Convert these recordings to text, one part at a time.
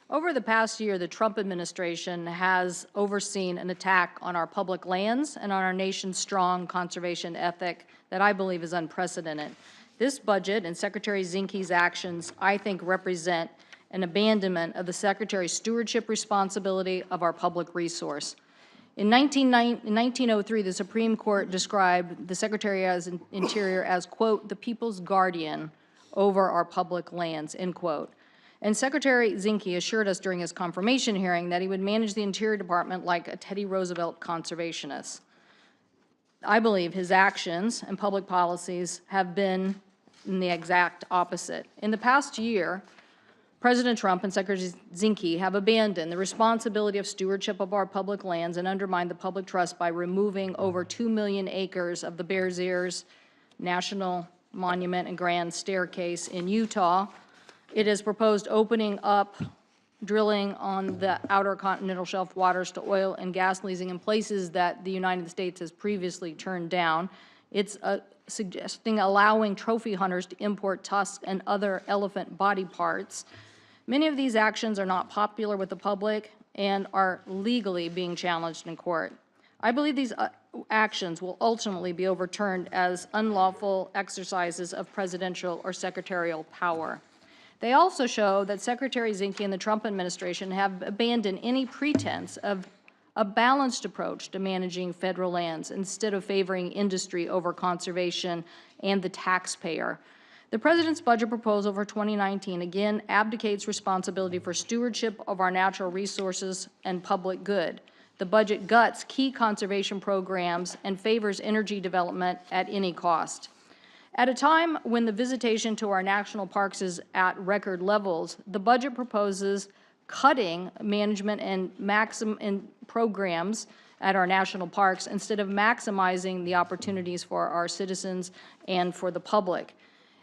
Over the past year, the Trump administration has overseen an attack on our public lands and on our nation's strong conservation ethic that I believe is unprecedented. This budget and Secretary Zinke's actions, I think, represent an abandonment of the Secretary's stewardship responsibility of our public resource. In 1903, the Supreme Court described the Secretary of Interior as, quote, the people's guardian over our public lands, end quote. And Secretary Zinke assured us during his confirmation hearing that he would manage the Interior Department like a Teddy Roosevelt conservationist. I believe his actions and public policies have been the exact opposite. In the past year, President Trump and Secretary Zinke have abandoned the responsibility of stewardship of our public lands and undermined the public trust by removing over 2 million acres of the Bears Ears National Monument and Grand Staircase in Utah. It has proposed opening up drilling on the outer continental shelf waters to oil and gas leasing in places that the United States has previously turned down. It's suggesting allowing trophy hunters to import tusks and other elephant body parts. Many of these actions are not popular with the public and are legally being challenged in court. I believe these actions will ultimately be overturned as unlawful exercises of presidential or secretarial power. They also show that Secretary Zinke and the Trump administration have abandoned any pretense of a balanced approach to managing federal lands instead of favoring industry over conservation and the taxpayer. The President's budget proposal for 2019 again abdicates responsibility for stewardship of our natural resources and public good. The budget guts key conservation programs and favors energy development at any cost. At a time when the visitation to our national parks is at record levels, the budget proposes cutting management and programs at our national parks instead of maximizing the opportunities for our citizens and for the public.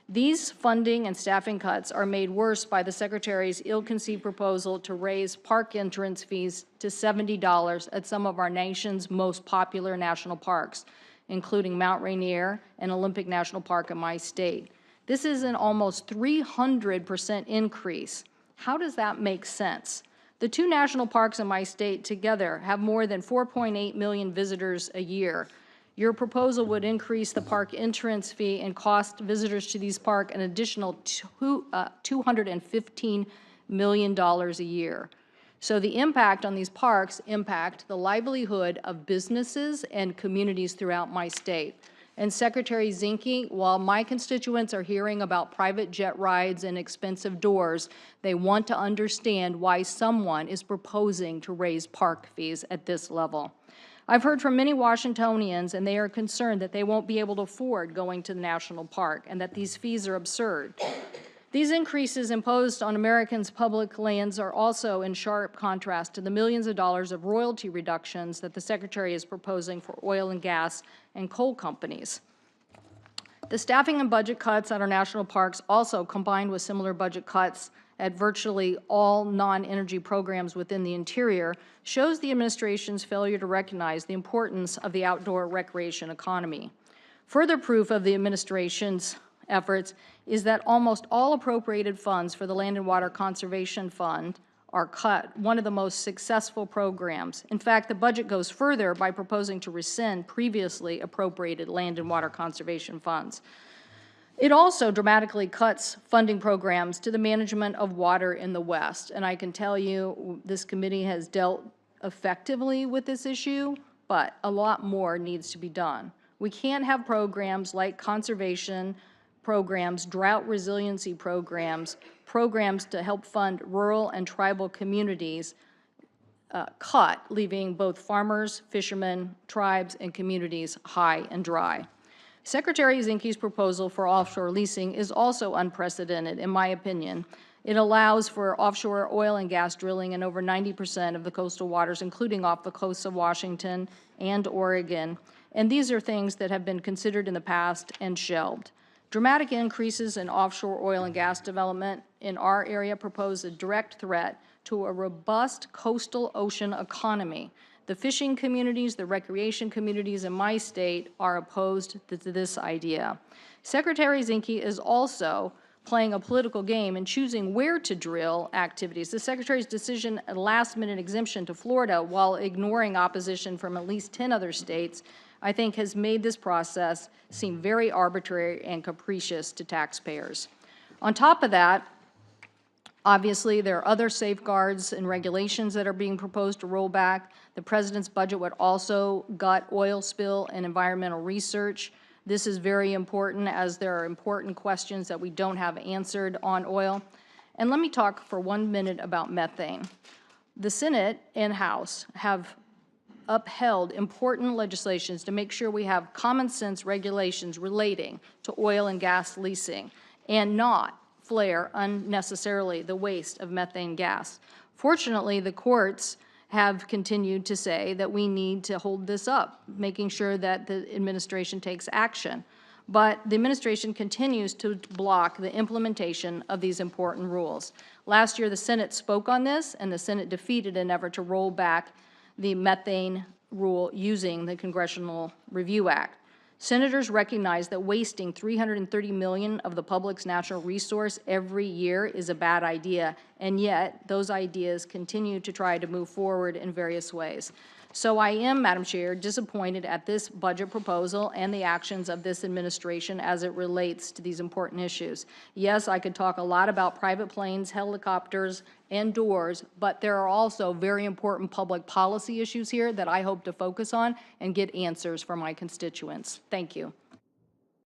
These funding and staffing cuts are made worse by the Secretary's ill-conceived proposal to raise park entrance fees to $70 at some of our nation's most popular national parks, including Mount Rainier and Olympic National Park in my state. This is an almost 300% increase. How does that make sense? The two national parks in my state together have more than 4.8 million visitors a year. Your proposal would increase the park entrance fee and cost visitors to these parks an additional $215 million a year. So the impact on these parks impact the livelihood of businesses and communities throughout my state. And Secretary Zinke, while my constituents are hearing about private jet rides and expensive doors, they want to understand why someone is proposing to raise park fees at this level. I've heard from many Washingtonians, and they are concerned that they won't be able to afford going to the national park and that these fees are absurd. These increases imposed on Americans' public lands are also in sharp contrast to the millions of dollars of royalty reductions that the Secretary is proposing for oil and gas and coal companies. The staffing and budget cuts at our national parks, also combined with similar budget cuts at virtually all non-energy programs within the interior, shows the administration's failure to recognize the importance of the outdoor recreation economy. Further proof of the administration's efforts is that almost all appropriated funds for the Land and Water Conservation Fund are cut, one of the most successful programs. In fact, the budget goes further by proposing to rescind previously appropriated land and water conservation funds. It also dramatically cuts funding programs to the management of water in the West. And I can tell you this committee has dealt effectively with this issue, but a lot more needs to be done. We can't have programs like conservation programs, drought resiliency programs, programs to help fund rural and tribal communities cut, leaving both farmers, fishermen, tribes, and communities high and dry. Secretary Zinke's proposal for offshore leasing is also unprecedented, in my opinion. It allows for offshore oil and gas drilling in over 90% of the coastal waters, including off the coasts of Washington and Oregon. And these are things that have been considered in the past and shelved. Dramatic increases in offshore oil and gas development in our area pose a direct threat to a robust coastal ocean economy. The fishing communities, the recreation communities in my state are opposed to this idea. Secretary Zinke is also playing a political game and choosing where to drill activities. The Secretary's decision, a last-minute exemption to Florida while ignoring opposition from at least 10 other states, I think has made this process seem very arbitrary and capricious to taxpayers. On top of that, obviously, there are other safeguards and regulations that are being proposed to roll back. The President's budget would also gut oil spill and environmental research. This is very important, as there are important questions that we don't have answered on oil. And let me talk for 1 minute about methane. The Senate and House have upheld important legislations to make sure we have common sense regulations relating to oil and gas leasing and not flare unnecessarily the waste of methane gas. Fortunately, the courts have continued to say that we need to hold this up, making sure that the administration takes action. But the administration continues to block the implementation of these important rules. Last year, the Senate spoke on this, and the Senate defeated an effort to roll back the methane rule using the Congressional Review Act. Senators recognize that wasting $330 million of the public's natural resource every year is a bad idea, and yet those ideas continue to try to move forward in various ways. So I am, Madam Chair, disappointed at this budget proposal and the actions of this administration as it relates to these important issues. Yes, I could talk a lot about private planes, helicopters, and doors, but there are also very important public policy issues here that I hope to focus on and get answers from my constituents. Thank you.